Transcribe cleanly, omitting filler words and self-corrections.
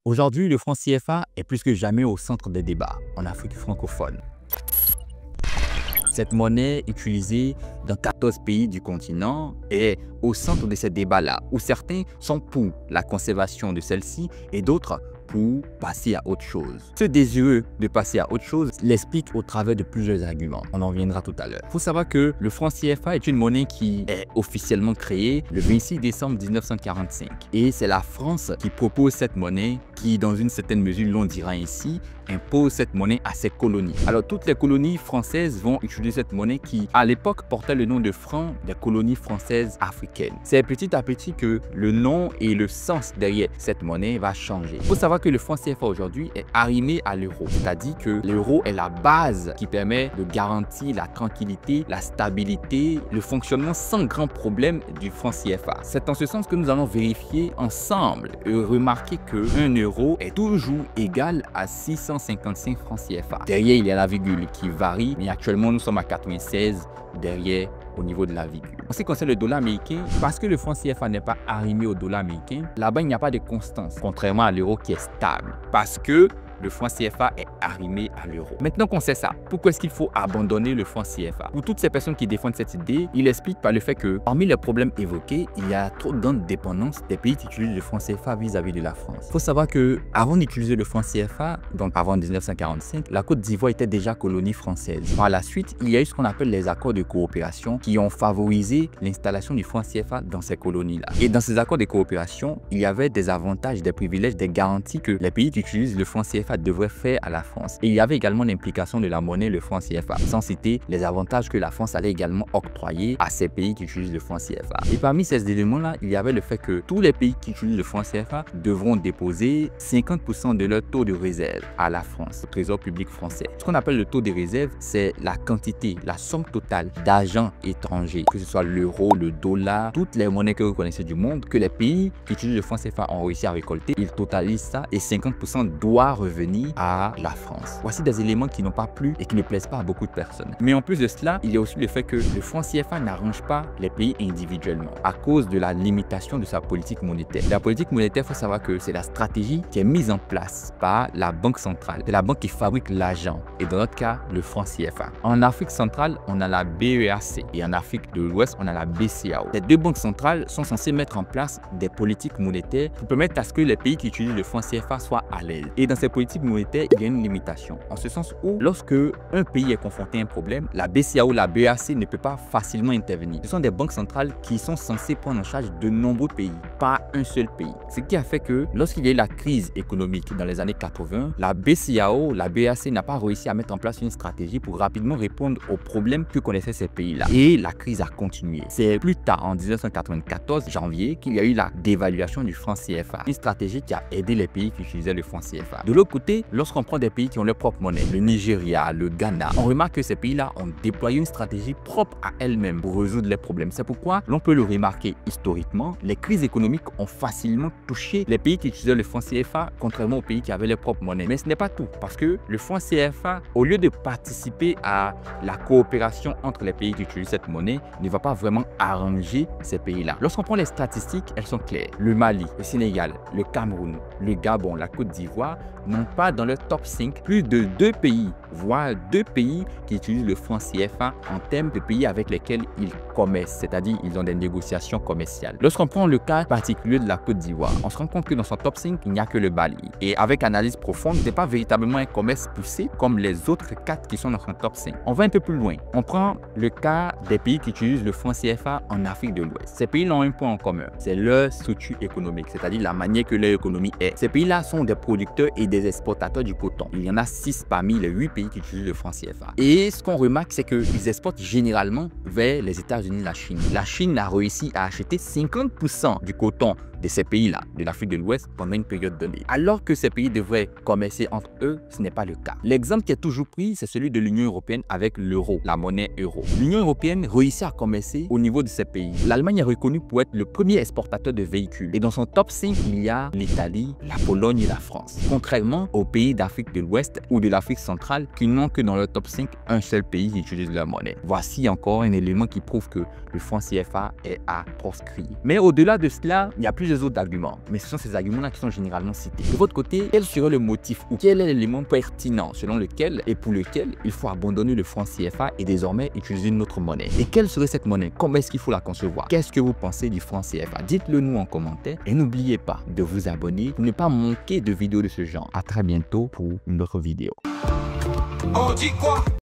Aujourd'hui, le franc CFA est plus que jamais au centre des débats en Afrique francophone. Cette monnaie utilisée dans 14 pays du continent est au centre de ces débats-là, où certains sont pour la conservation de celle-ci et d'autres pour passer à autre chose. Ce désireux de passer à autre chose l'explique au travers de plusieurs arguments. On en viendra tout à l'heure. Il faut savoir que le franc CFA est une monnaie qui est officiellement créée le 26 décembre 1945. Et c'est la France qui propose cette monnaie qui, dans une certaine mesure, l'on dira ainsi, impose cette monnaie à ses colonies. Alors, toutes les colonies françaises vont utiliser cette monnaie qui, à l'époque, portait le nom de franc des colonies françaises africaines. C'est petit à petit que le nom et le sens derrière cette monnaie va changer. Il faut savoir que le franc CFA aujourd'hui est arrimé à l'euro, c'est-à-dire que l'euro est la base qui permet de garantir la tranquillité, la stabilité, le fonctionnement sans grand problème du franc CFA. C'est en ce sens que nous allons vérifier ensemble et remarquer qu'un euro est toujours égal à 655 francs CFA. Derrière, il y a la virgule qui varie, mais actuellement, nous sommes à 96 derrière au niveau de la virgule. En ce qui concerne le dollar américain, parce que le franc CFA n'est pas arrimé au dollar américain, là-bas, il n'y a pas de constance, contrairement à l'euro qui est stable. Parce que le franc CFA est arrimé à l'euro. Maintenant qu'on sait ça, pourquoi est-ce qu'il faut abandonner le franc CFA? Pour toutes ces personnes qui défendent cette idée, il explique par le fait que parmi les problèmes évoqués, il y a trop de grande dépendance des pays qui utilisent le franc CFA vis-à-vis de la France. Il faut savoir que avant d'utiliser le franc CFA, donc avant 1945, la Côte d'Ivoire était déjà colonie française. Par la suite, il y a eu ce qu'on appelle les accords de coopération qui ont favorisé l'installation du franc CFA dans ces colonies-là. Et dans ces accords de coopération, il y avait des avantages, des privilèges, des garanties que les pays qui utilisent le franc CFA devrait faire à la France. Et il y avait également l'implication de la monnaie, le franc CFA, sans citer les avantages que la France allait également octroyer à ces pays qui utilisent le franc CFA. Et parmi ces éléments-là, il y avait le fait que tous les pays qui utilisent le franc CFA devront déposer 50% de leur taux de réserve à la France, au Trésor public français. Ce qu'on appelle le taux de réserve, c'est la quantité, la somme totale d'argent étranger, que ce soit l'euro, le dollar, toutes les monnaies que vous connaissez du monde, que les pays qui utilisent le franc CFA ont réussi à récolter. Ils totalisent ça et 50% doit revenir à la France. Voici des éléments qui n'ont pas plu et qui ne plaisent pas à beaucoup de personnes. Mais en plus de cela, il y a aussi le fait que le franc CFA n'arrange pas les pays individuellement à cause de la limitation de sa politique monétaire. La politique monétaire, il faut savoir que c'est la stratégie qui est mise en place par la banque centrale. C'est la banque qui fabrique l'argent et dans notre cas, le franc CFA. En Afrique centrale, on a la BEAC et en Afrique de l'Ouest, on a la BCAO. Les deux banques centrales sont censées mettre en place des politiques monétaires pour permettre à ce que les pays qui utilisent le franc CFA soient à l'aise. Et dans ces politiques monétaire, il y a une limitation. En ce sens où, lorsque un pays est confronté à un problème, la BCAO, la BEAC ne peut pas facilement intervenir. Ce sont des banques centrales qui sont censées prendre en charge de nombreux pays, pas un seul pays. Ce qui a fait que, lorsqu'il y a eu la crise économique dans les années 80, la BCAO, la BEAC n'a pas réussi à mettre en place une stratégie pour rapidement répondre aux problèmes que connaissaient ces pays-là. Et la crise a continué. C'est plus tard, en 1994, janvier, qu'il y a eu la dévaluation du franc CFA. Une stratégie qui a aidé les pays qui utilisaient le franc CFA. De l'autre côté, lorsqu'on prend des pays qui ont leur propre monnaie, le Nigeria, le Ghana, on remarque que ces pays-là ont déployé une stratégie propre à elles-mêmes pour résoudre les problèmes. C'est pourquoi l'on peut le remarquer historiquement, les crises économiques ont facilement touché les pays qui utilisaient le franc CFA, contrairement aux pays qui avaient leur propre monnaie. Mais ce n'est pas tout, parce que le franc CFA, au lieu de participer à la coopération entre les pays qui utilisent cette monnaie, ne va pas vraiment arranger ces pays-là. Lorsqu'on prend les statistiques, elles sont claires. Le Mali, le Sénégal, le Cameroun, le Gabon, la Côte d'Ivoire n'ont pas dans le top 5 plus de 2 pays, voire 2 pays qui utilisent le franc CFA en termes de pays avec lesquels ils commercent, c'est-à-dire ils ont des négociations commerciales. Lorsqu'on prend le cas particulier de la Côte d'Ivoire, on se rend compte que dans son top 5, il n'y a que le Mali. Et avec analyse profonde, ce n'est pas véritablement un commerce poussé comme les autres 4 qui sont dans son top 5. On va un peu plus loin. On prend le cas des pays qui utilisent le franc CFA en Afrique de l'Ouest. Ces pays ont un point en commun, c'est leur structure économique, c'est-à-dire la manière que leur économie est. Ces pays-là sont des producteurs et des exportateurs du coton. Il y en a 6 parmi les 8 pays qui utilisent le franc CFA. Et ce qu'on remarque, c'est qu'ils exportent généralement vers les États-Unis et la Chine. La Chine a réussi à acheter 50% du coton de ces pays-là, de l'Afrique de l'Ouest, pendant une période donnée. Alors que ces pays devraient commercer entre eux, ce n'est pas le cas. L'exemple qui est toujours pris, c'est celui de l'Union européenne avec l'euro, la monnaie euro. L'Union européenne réussit à commercer au niveau de ces pays. L'Allemagne est reconnue pour être le premier exportateur de véhicules. Et dans son top 5, il y a l'Italie, la Pologne et la France. Contrairement aux pays d'Afrique de l'Ouest ou de l'Afrique centrale qui n'ont que dans leur top 5 un seul pays qui utilise leur monnaie. Voici encore un élément qui prouve que le franc CFA est à proscrire. Mais au-delà de cela, il y a plusieurs plusieurs autres arguments, mais ce sont ces arguments-là qui sont généralement cités. De votre côté, quel serait le motif ou quel est l'élément pertinent selon lequel et pour lequel il faut abandonner le franc CFA et désormais utiliser une autre monnaie? Et quelle serait cette monnaie? Comment est-ce qu'il faut la concevoir? Qu'est-ce que vous pensez du franc CFA? Dites-le nous en commentaire et n'oubliez pas de vous abonner pour ne pas manquer de vidéos de ce genre. À très bientôt pour une autre vidéo. On dit quoi?